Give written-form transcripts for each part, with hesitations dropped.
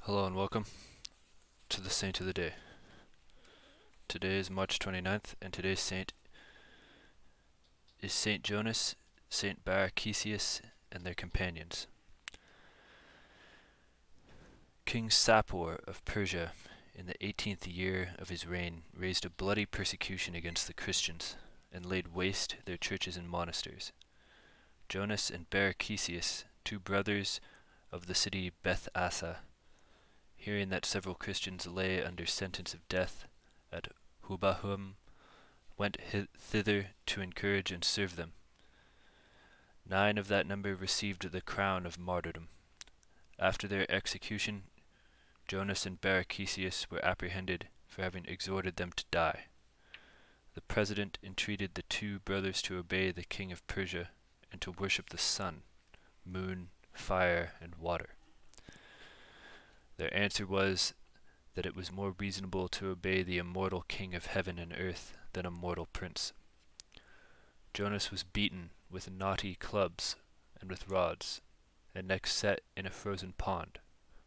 Hello and welcome to the Saint of the Day. Today is March 29th, and today's saint is Saint Jonas, Saint Barachisius, and their companions. King Shapur of Persia, in the 18th year of his reign, raised a bloody persecution against the Christians, and laid waste their churches and monasteries. Jonas and Barachisius, two brothers of the city Beth Assa, hearing that several Christians lay under sentence of death at Hubahum, went thither to encourage and serve them. 9 of that number received the crown of martyrdom. After their execution, Jonas and Barachisius were apprehended for having exhorted them to die. The president entreated the two brothers to obey the king of Persia and to worship the sun, moon, fire, and water. Their answer was that it was more reasonable to obey the immortal king of heaven and earth than a mortal prince. Jonas was beaten with knotty clubs and with rods, and next set in a frozen pond,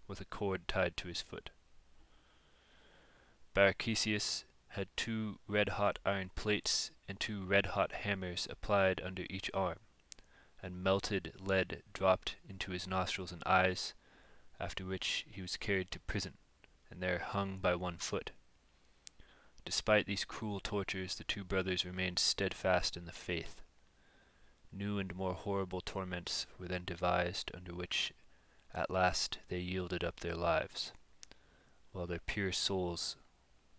with a cord tied to his foot. Barachisius had 2 red-hot iron plates and 2 red-hot hammers applied under each arm, and melted lead dropped into his nostrils and eyes, after which he was carried to prison, and there hung by one foot. Despite these cruel tortures, the two brothers remained steadfast in the faith. New and more horrible torments were then devised, under which at last they yielded up their lives, while their pure souls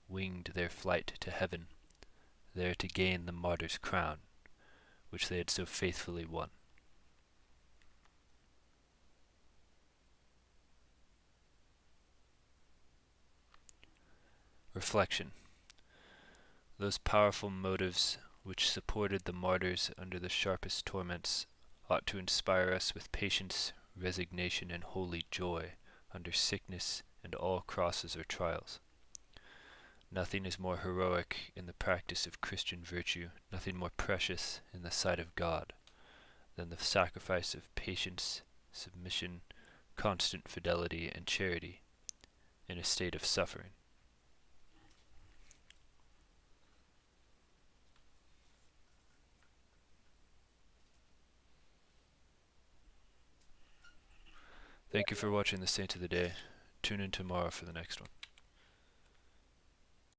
winged their flight to heaven, there to gain the martyr's crown, which they had so faithfully won. Reflection. Those powerful motives which supported the martyrs under the sharpest torments ought to inspire us with patience, resignation, and holy joy under sickness and all crosses or trials. Nothing is more heroic in the practice of Christian virtue, nothing more precious in the sight of God, than the sacrifice of patience, submission, constant fidelity, and charity in a state of suffering. Thank you for watching the Saint of the Day. Tune in tomorrow for the next one.